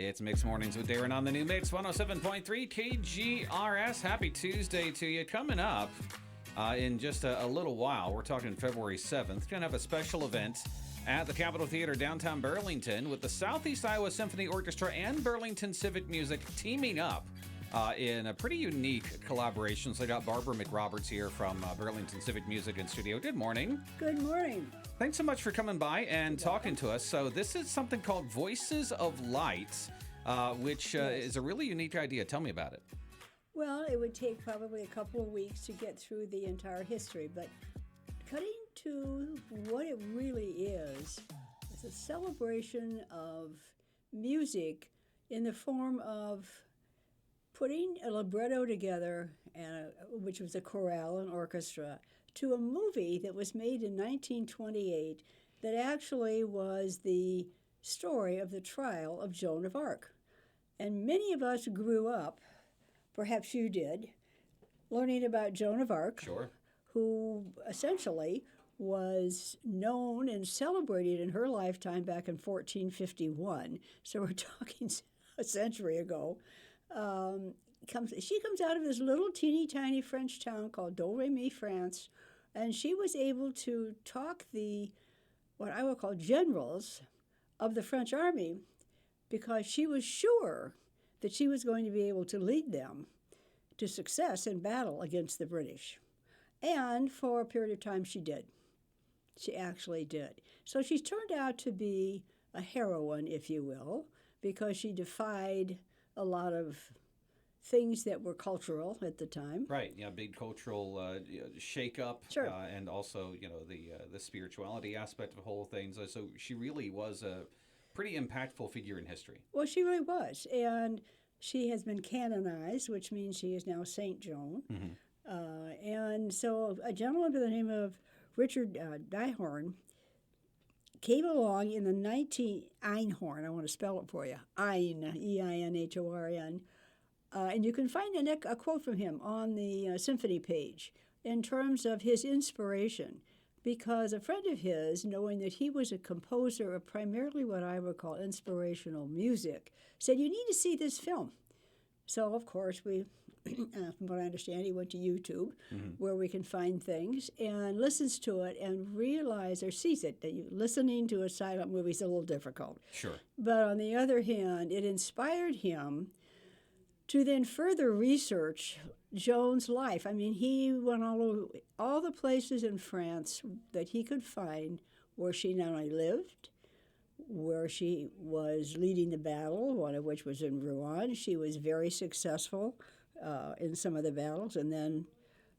It's Mix Mornings with Darrin on the new Mix 107.3 KGRS. Happy Tuesday to you. Coming up in just a little while, we're talking February 7th. Going to have a special event at the Capitol Theater downtown Burlington with the Southeast Iowa Symphony Orchestra and Burlington Civic Music teaming up in a pretty unique collaboration. So I got Barbara McRoberts here from Burlington Civic Music in studio. Good morning. Good morning. Thanks so much for coming by and talking to us. So this is something called Voices of Light, which is a really unique idea. Tell me about it. Well, it would take probably a couple of weeks to get through the entire history, but cutting to what it really is a celebration of music in the form of putting a libretto together, which was a chorale and orchestra, to a movie that was made in 1928 that actually was the story of the trial of Joan of Arc. And many of us grew up, perhaps you did, learning about Joan of Arc, Sure. who essentially was known and celebrated in her lifetime back in 1451. So we're talking a century ago. She comes out of this little teeny tiny French town called Domremy, France, and she was able to talk what I would call generals of the French army, because she was sure that she was going to be able to lead them to success in battle against the British. And for a period of time she did. She actually did. So she's turned out to be a heroine, if you will, because she defied a lot of things that were cultural at the time. Right, yeah, big cultural shake-up, Sure. And also, the spirituality aspect of the whole thing. So she really was a pretty impactful figure in history. Well, she really was, and she has been canonized, which means she is now Saint Joan. Mm-hmm. And so a gentleman by the name of Richard Einhorn came along in the Einhorn, I want to spell it for you, E-I-N-H-O-R-N, and you can find a quote from him on the symphony page in terms of his inspiration, because a friend of his, knowing that he was a composer of primarily what I would call inspirational music, said, "You need to see this film." So, of course, we, from what I understand, he went to YouTube, mm-hmm. where we can find things, and listens to it and realizes or sees it. That listening to a silent movie is a little difficult. Sure. But on the other hand, it inspired him to then further research Joan's life. I mean, he went all the places in France that he could find where she not only lived, where she was leading the battle, one of which was in Rouen. She was very successful in some of the battles, and then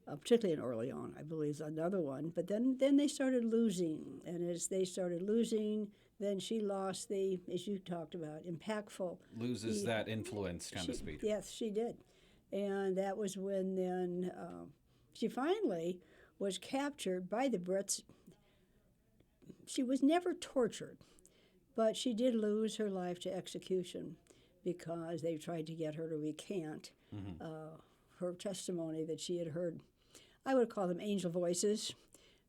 particularly in Orleans, I believe, is another one. But then they started losing, and as they started losing, then she lost as you talked about, impactful. Loses that influence, kind of speak. Yes, she did. And that was when then she finally was captured by the Brits. She was never tortured, but she did lose her life to execution because they tried to get her to recant her testimony that she had heard. I would call them angel voices,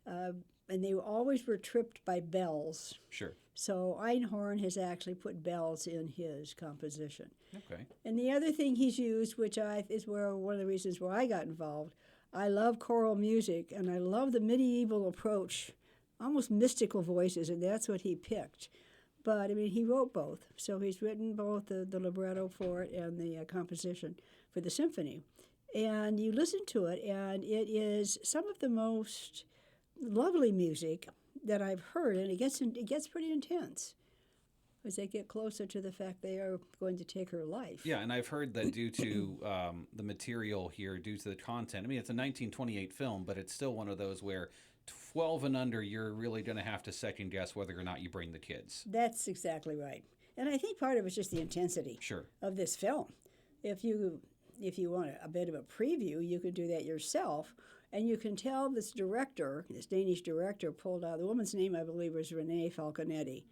and they always were tripped by bells. Sure. So Einhorn has actually put bells in his composition. Okay. And the other thing he's used, which is one of the reasons where I got involved, I love choral music, and I love the medieval approach, almost mystical voices, and that's what he picked. But, I mean, he wrote both. So he's written both the libretto for it and the composition for the symphony. And you listen to it, and it is some of the most lovely music that I've heard, and it gets pretty intense as they get closer to the fact they are going to take her life. Yeah, and I've heard that due to the material here, due to the content, I mean, it's a 1928 film, but it's still one of those where 12 and under, you're really going to have to second guess whether or not you bring the kids. That's exactly right. And I think part of it's just the intensity of this film. If you want a bit of a preview, you can do that yourself. And you can tell this Danish director pulled out, the woman's name, I believe, was Renee Falconetti.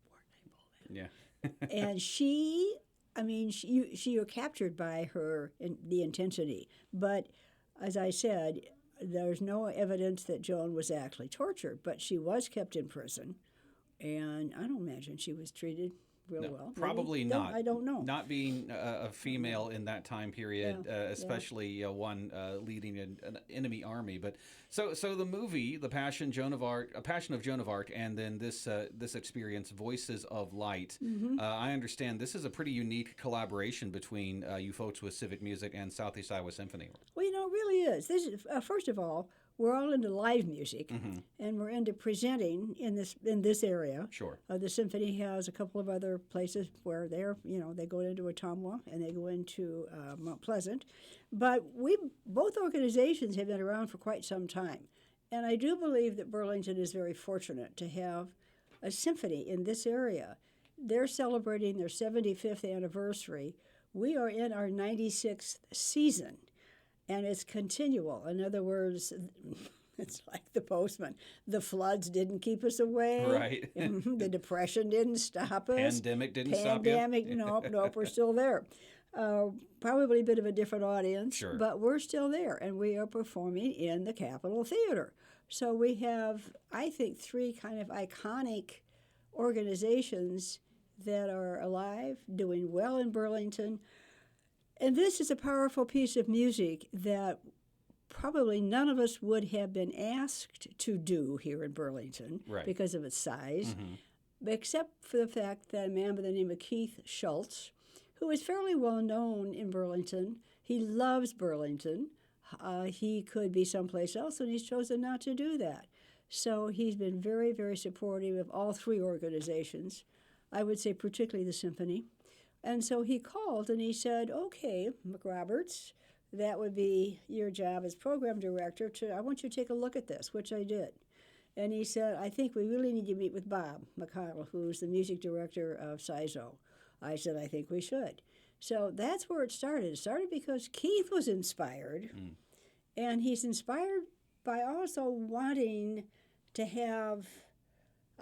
Where did I pull that? Yeah. And you're captured by the intensity. But as I said, there's no evidence that Joan was actually tortured, but she was kept in prison. And I don't imagine she was treated real No, well. probably Maybe. not. I don't know. Not being a female in that time period, Yeah, especially one leading an enemy army. But so the movie, The Passion, A Passion of Joan of Arc, and then this experience, Voices of Light. I understand this is a pretty unique collaboration between you folks with Civic Music and Southeast Iowa Symphony. Well, it really is. This is first of all, we're all into live music, and we're into presenting in this area. Sure. The symphony has a couple of other places where they go into Ottumwa and they go into Mount Pleasant, but both organizations have been around for quite some time, and I do believe that Burlington is very fortunate to have a symphony in this area. They're celebrating their 75th anniversary. We are in our 96th season. And it's continual. In other words, it's like the postman. The floods didn't keep us away. Right. The Depression didn't stop us. Pandemic didn't stop you. Nope, we're still there. Probably a bit of a different audience, Sure. but we're still there, and we are performing in the Capitol Theater. So we have, I think, three kind of iconic organizations that are alive, doing well in Burlington. And this is a powerful piece of music that probably none of us would have been asked to do here in Burlington because of its size, except for the fact that a man by the name of Keith Schultz, who is fairly well known in Burlington, he loves Burlington. He could be someplace else, and he's chosen not to do that. So he's been very, very supportive of all three organizations. I would say particularly the symphony. And so he called and he said, okay, McRoberts, that would be your job as program director. I want you to take a look at this, which I did. And he said, I think we really need to meet with Bob McConnell, who's the music director of CISO. I said, I think we should. So that's where it started. It started because Keith was inspired, and he's inspired by also wanting to have...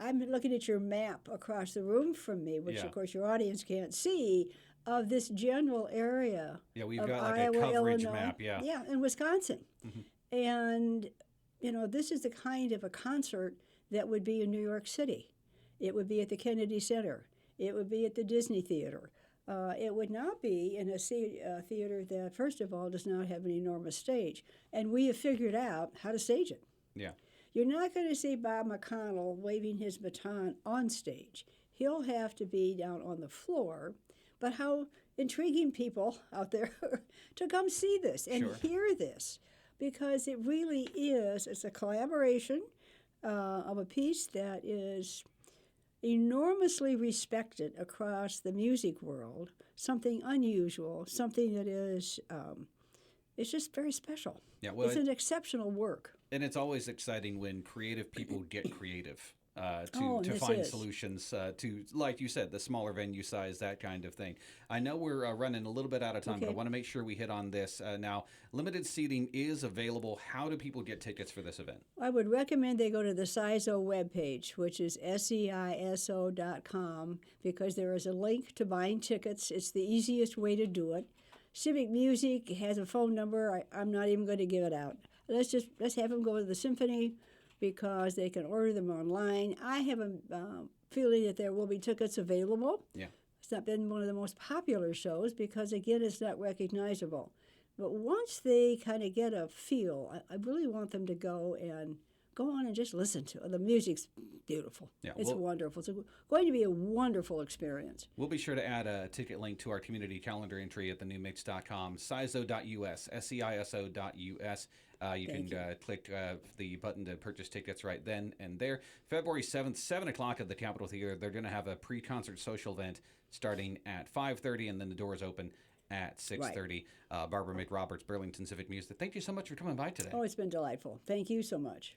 I'm looking at your map across the room from me, which, of course, your audience can't see, of this general area. Yeah, we've of got like Iowa, a coverage Illinois, map, yeah. Yeah, in Wisconsin. And, this is the kind of a concert that would be in New York City. It would be at the Kennedy Center. It would be at the Disney Theater. It would not be in a theater that, first of all, does not have an enormous stage. And we have figured out how to stage it. Yeah. You're not going to see Bob McConnell waving his baton on stage. He'll have to be down on the floor. But how intriguing people out there to come see this and hear this, because it really is, it's a collaboration of a piece that is enormously respected across the music world, something unusual, something that is, it's just very special. Yeah, well, it's an exceptional work. And it's always exciting when creative people get creative to find solutions to, like you said, the smaller venue size, that kind of thing. I know we're running a little bit out of time, but I want to make sure we hit on this. Now, limited seating is available. How do people get tickets for this event? I would recommend they go to the CISO webpage, which is seiso.com, because there is a link to buying tickets. It's the easiest way to do it. Civic Music has a phone number. I'm not even going to give it out. Let's have them go to the symphony, because they can order them online. I have a feeling that there will be tickets available. Yeah. It's not been one of the most popular shows because, again, it's not recognizable. But once they kind of get a feel, I really want them to go on and just listen to it. The music's beautiful. Yeah, it's wonderful. It's going to be a wonderful experience. We'll be sure to add a ticket link to our community calendar entry at thenewmix.com, seiso.us, seiso.us. You can click the button to purchase tickets right then and there. February 7th, 7 o'clock at the Capitol Theater. They're going to have a pre-concert social event starting at 5:30, and then the doors open at 6:30. Barbara McRoberts, Burlington Civic Music. Thank you so much for coming by today. Oh, it's been delightful. Thank you so much.